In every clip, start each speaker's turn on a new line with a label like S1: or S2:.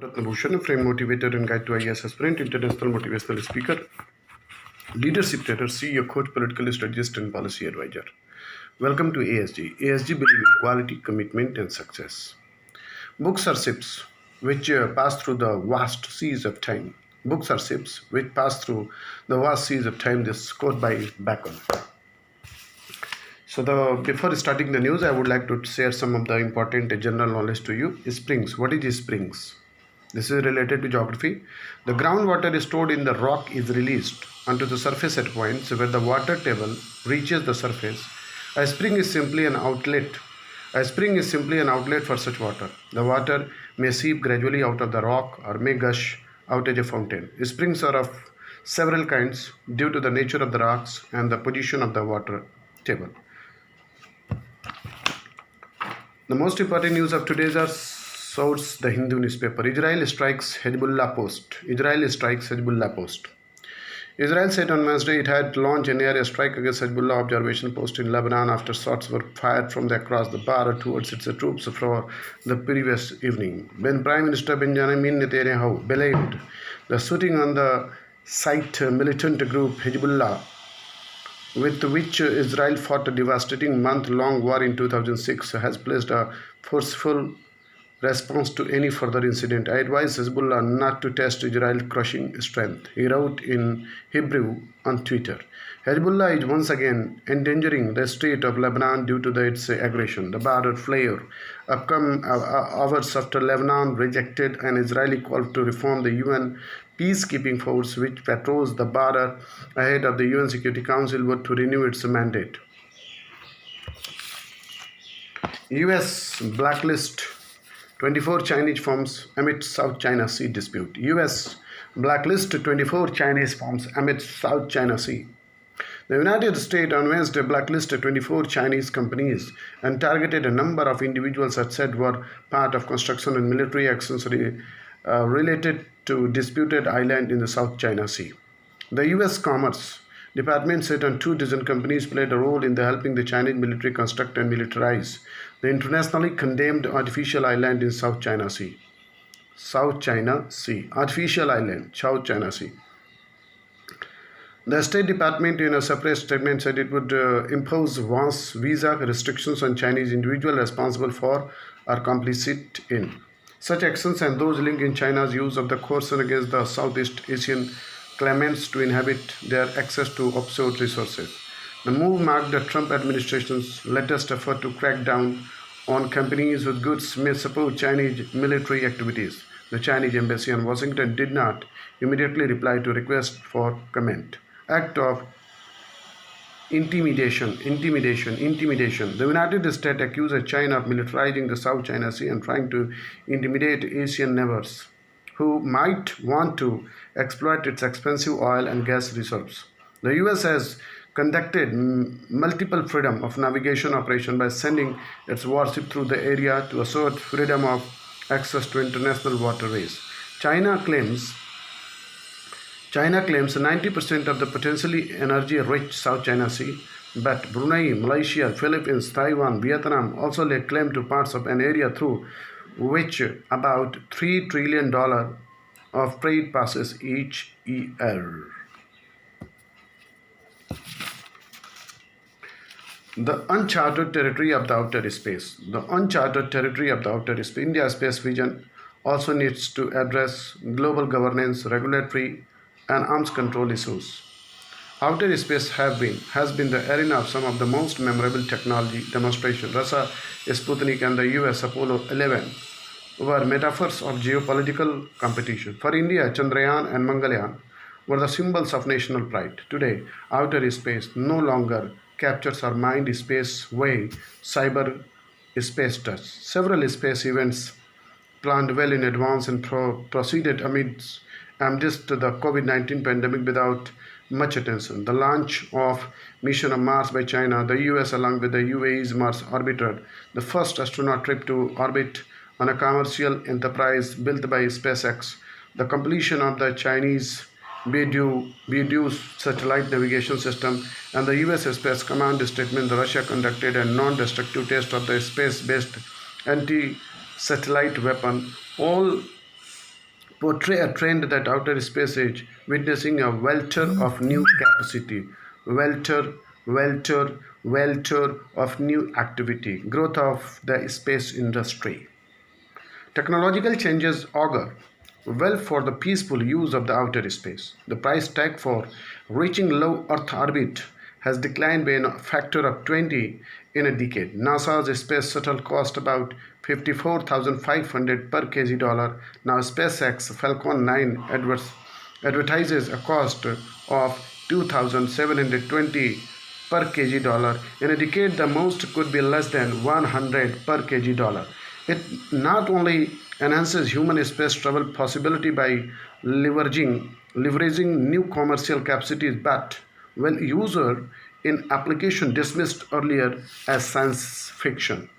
S1: Ratnabhushan, a frame motivator and guide to IAS aspirant, international motivational speaker, leadership trainer, CEO, coach, political strategist, and policy advisor. Welcome to ASG. ASG believe in quality, commitment, and success. Books are ships which pass through the vast seas of time. Books are ships which pass through the vast seas of time. This quote by Bacon. Before starting the news, I would like to share some of the important general knowledge to you. Springs. What is springs? This is related to geography. The groundwater is stored in the rock is released onto the surface at points where the water table reaches the surface. A spring is simply an outlet. A spring is simply an outlet for such water. The water may seep gradually out of the rock or may gush out as a fountain. Springs are of several kinds due to the nature of the rocks and the position of the water table. The most important news of today's are source the Hindu newspaper. Israel strikes Hezbollah post. Israel strikes Hezbollah post. Israel said on Wednesday it had launched an air strike against Hezbollah observation post in Lebanon after shots were fired from across the border towards its troops for the previous evening. When Prime Minister Benjamin Netanyahu believed the shooting on the site militant group Hezbollah, with which Israel fought a devastating month-long war in 2006, has placed a forceful response to any further incident. I advise Hezbollah not to test Israel's crushing strength, he wrote in Hebrew on Twitter. Hezbollah is once again endangering the state of Lebanon due to its aggression. The border flare come hours after Lebanon rejected an Israeli call to reform the UN peacekeeping force which patrols the border ahead of the UN Security Council vote to renew its mandate. US blacklist 24 Chinese firms amid South China Sea dispute. US blacklist 24 Chinese firms amid South China Sea. The United States on Wednesday blacklisted 24 Chinese companies and targeted a number of individuals that said were part of construction and military actions related to disputed island in the South China Sea. The U.S. Commerce Department said on 24 companies played a role in helping the Chinese military construct and militarize the internationally condemned artificial island in South China Sea. South China Sea. Artificial island, South China Sea. The State Department in a separate statement said it would impose visa restrictions on Chinese individuals responsible for or complicit in such actions and those linked in China's use of the coercion against the Southeast Asian claimants to inhibit their access to offshore resources. The move marked the Trump administration's latest effort to crack down on companies with goods may support Chinese military activities. The Chinese embassy in Washington did not immediately reply to requests for comment. Act of intimidation. The United States accused China of militarizing the South China Sea and trying to intimidate Asian neighbors who might want to exploit its expensive oil and gas reserves. The US has conducted multiple freedom of navigation operations by sending its warship through the area to assert freedom of access to international waterways. China claims 90% of the potentially energy-rich South China Sea, but Brunei, Malaysia, Philippines, Taiwan, Vietnam also lay claim to parts of an area through which about $3 trillion of trade passes each year. The uncharted territory of the outer space. The uncharted territory of the outer space. India's space vision also needs to address global governance, regulatory, and arms control issues. Outer space has been the arena of some of the most memorable technology demonstrations. Russia, Sputnik, and the US Apollo 11 were metaphors of geopolitical competition. For India, Chandrayaan and Mangalyaan were the symbols of national pride. Today, outer space no longer captures our mind space way cyber space does. Several space events planned well in advance and proceeded amidst the COVID-19 pandemic without much attention. The launch of mission of Mars by China, the US along with the UAE's Mars orbiter, the first astronaut trip to orbit on a commercial enterprise built by SpaceX, the completion of the Chinese Beidou satellite navigation system, and the US Space Command statement that Russia conducted a non-destructive test of the space-based anti-satellite weapon, all portray a trend that outer space is witnessing a welter of new capacity, welter, welter of new activity, growth of the space industry. Technological changes augur well for the peaceful use of the outer space. The price tag for reaching low Earth orbit has declined by a factor of 20 in a decade. NASA's space shuttle cost about 54,500 per kg dollar. Now SpaceX Falcon 9 advertises a cost of 2,720 per kg dollar. In a decade, the most could be less than 100 per kg dollar. It not only enhances human space travel possibility by leveraging new commercial capacities, but when user in application dismissed earlier as science fiction.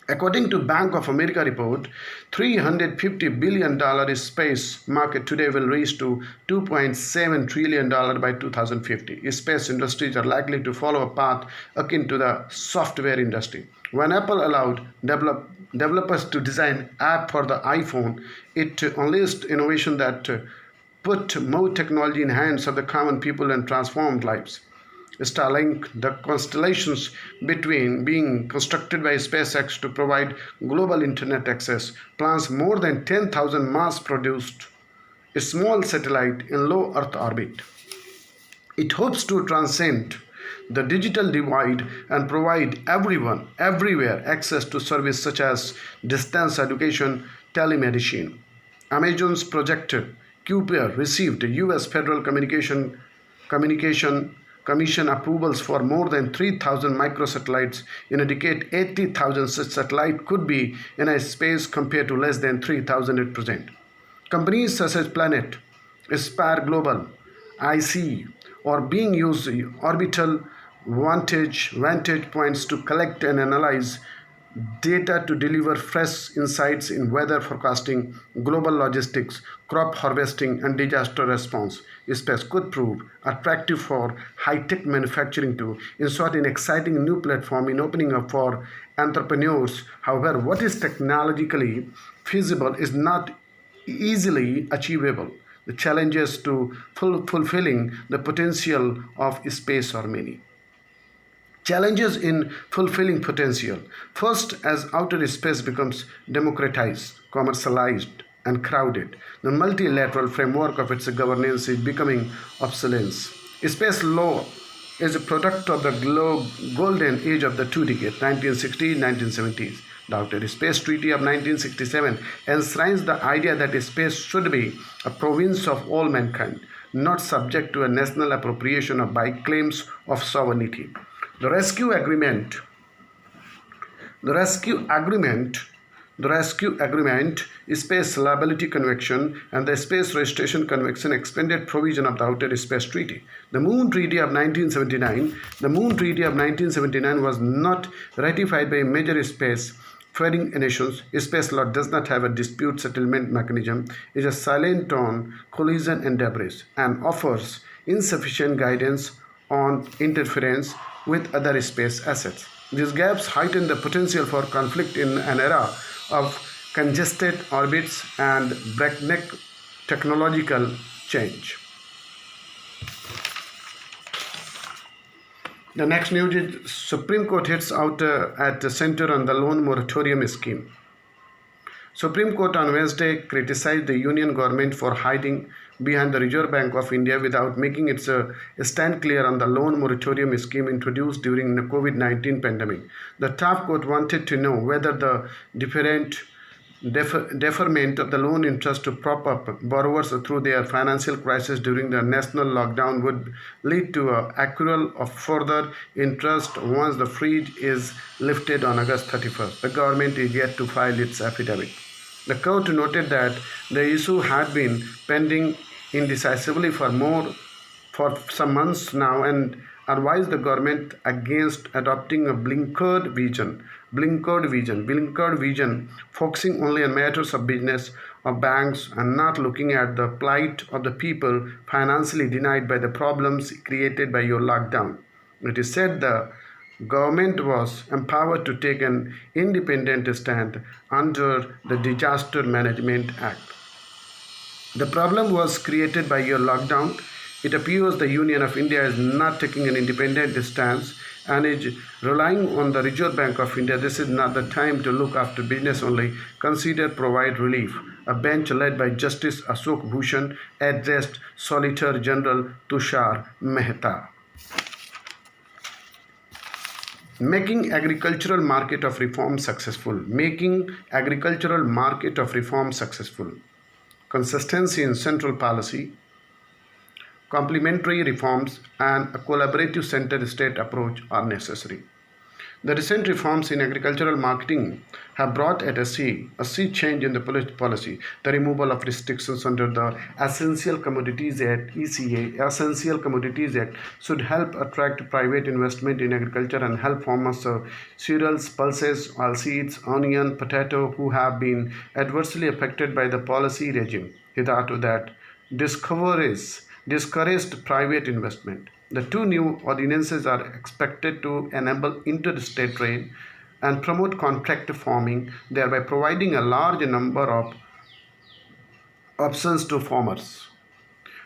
S1: According to Bank of America report, $350 billion space market today will reach to $2.7 trillion by 2050. Space industries are likely to follow a path akin to the software industry. When Apple allowed developers to design app for the iPhone, it unleashed innovation that put more technology in hands of the common people and transformed lives. Starlink, the constellations between being constructed by SpaceX to provide global internet access, plans more than 10,000 mass-produced small satellite in low Earth orbit. It hopes to transcend the digital divide and provide everyone, everywhere, access to services such as distance education, telemedicine. Amazon's projected Kuiper received US Federal Communication Commission approvals for more than 3,000 microsatellites in a decade. 80,000 such satellites could be in a space compared to less than 3,000 at present. Companies such as Planet, Aspire Global, IC, are being used orbital vantage points to collect and analyze data to deliver fresh insights in weather forecasting, global logistics, crop harvesting, and disaster response. Space could prove attractive for high-tech manufacturing too. In short, an exciting new platform in opening up for entrepreneurs. However, what is technologically feasible is not easily achievable. The challenges to fulfilling the potential of space are many. Challenges in fulfilling potential. First, as outer space becomes democratized, commercialized, and crowded, the multilateral framework of its governance is becoming obsolete. Space law is a product of the golden age of the two decades, 1960s, 1970s. The Outer Space Treaty of 1967 enshrines the idea that space should be a province of all mankind, not subject to a national appropriation by claims of sovereignty. The Rescue Agreement, the Rescue Agreement, Space Liability Convention, and the Space Restoration Convention expanded provision of the Outer Space Treaty. The Moon Treaty of 1979 was not ratified by major space faring nations. Space law does not have a dispute settlement mechanism, is a silent on collision and debris, and offers insufficient guidance on interference with other space assets. These gaps heighten the potential for conflict in an era of congested orbits and breakneck technological change. The next news is Supreme Court hits out at the center on the loan moratorium scheme. Supreme Court on Wednesday criticized the Union government for hiding behind the Reserve Bank of India without making its stand clear on the loan moratorium scheme introduced during the COVID-19 pandemic. The top court wanted to know whether the deferment of the loan interest to prop up borrowers through their financial crisis during the national lockdown would lead to an accrual of further interest once the freeze is lifted on August 31st. The government is yet to file its affidavit. The court noted that the issue had been pending indecisively for some months now and advised the government against adopting a blinkered vision, focusing only on matters of business of banks and not looking at the plight of the people financially denied by the problems created by your lockdown. It is said the government was empowered to take an independent stand under the Disaster Management Act. The problem was created by your lockdown. It appears the Union of India is not taking an independent stance and is relying on the Reserve Bank of India. This is not the time to look after business only. Consider provide relief. A bench led by Justice Ashok Bhushan addressed Solicitor General Tushar Mehta. Making agricultural market of reform successful. Making agricultural market of reform successful. Consistency in central policy, complementary reforms, and a collaborative center-state approach are necessary. The recent reforms in agricultural marketing have brought at a sea change in the policy. The removal of restrictions under the Essential Commodities Act (ECA), Essential Commodities Act, should help attract private investment in agriculture and help farmers of cereals, pulses, oilseeds, onion, potato who have been adversely affected by the policy regime. Hitherto that discouraged private investment. The two new ordinances are expected to enable interstate trade and promote contract farming, thereby providing a large number of options to farmers.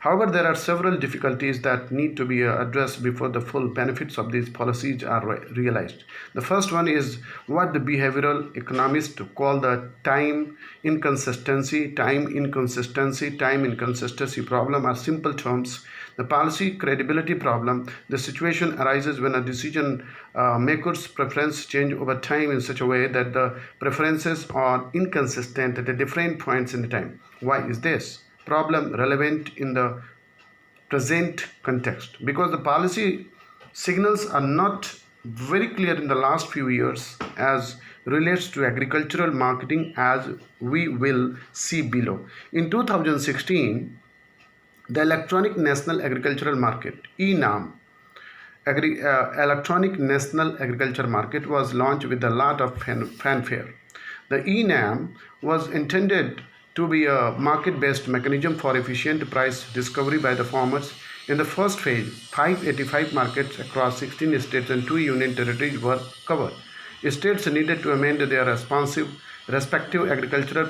S1: However, there are several difficulties that need to be addressed before the full benefits of these policies are realized. The first one is what the behavioral economists call the time inconsistency problem, are simple terms. The policy credibility problem. The situation arises when a decision maker's preference change over time in such a way that the preferences are inconsistent at different points in the time. Why is this problem relevant in the present context? Because the policy signals are not very clear in the last few years as relates to agricultural marketing, as we will see below. In 2016, the Electronic National Agricultural Market (ENAM) Electronic National Agriculture Market was launched with a lot of fanfare. The ENAM was intended to be a market-based mechanism for efficient price discovery by the farmers. In the first phase, 585 markets across 16 states and 2 union territories were covered. States needed to amend their respective agricultural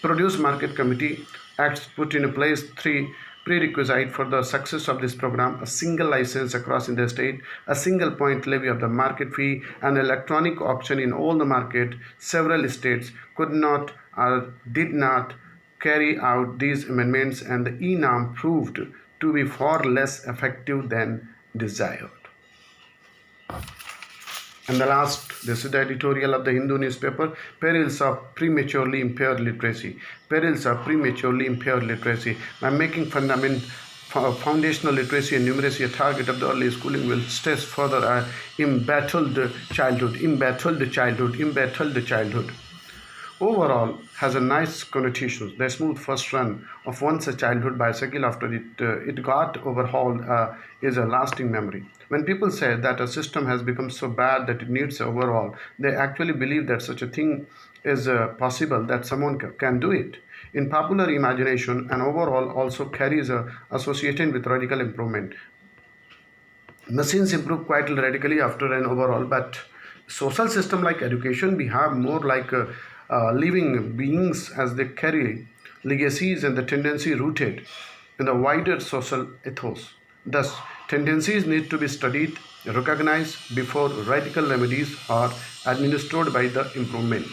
S1: produce market committee acts put in place 3 prerequisites for the success of this program: a single license across in the state, a single point levy of the market fee, and electronic auction in all the market. Several states could not or did not carry out these amendments, and the ENAM proved to be far less effective than desired. And the last, this is the editorial of the Hindu newspaper: perils of prematurely impaired literacy. Perils of prematurely impaired literacy. By making foundational literacy and numeracy a target of the early schooling will stress further embattled childhood. Overall has a nice connotation. The smooth first run of one's childhood bicycle after it got overhauled is a lasting memory. When people say that a system has become so bad that it needs overhaul, they actually believe that such a thing is possible, that someone can do it. In popular imagination, an overhaul also carries associated with radical improvement. Machines improve quite radically after an overhaul, but social system like education behave more like living beings, as they carry legacies and the tendency rooted in the wider social ethos. Thus, tendencies need to be studied, recognized before radical remedies are administered by the improvement.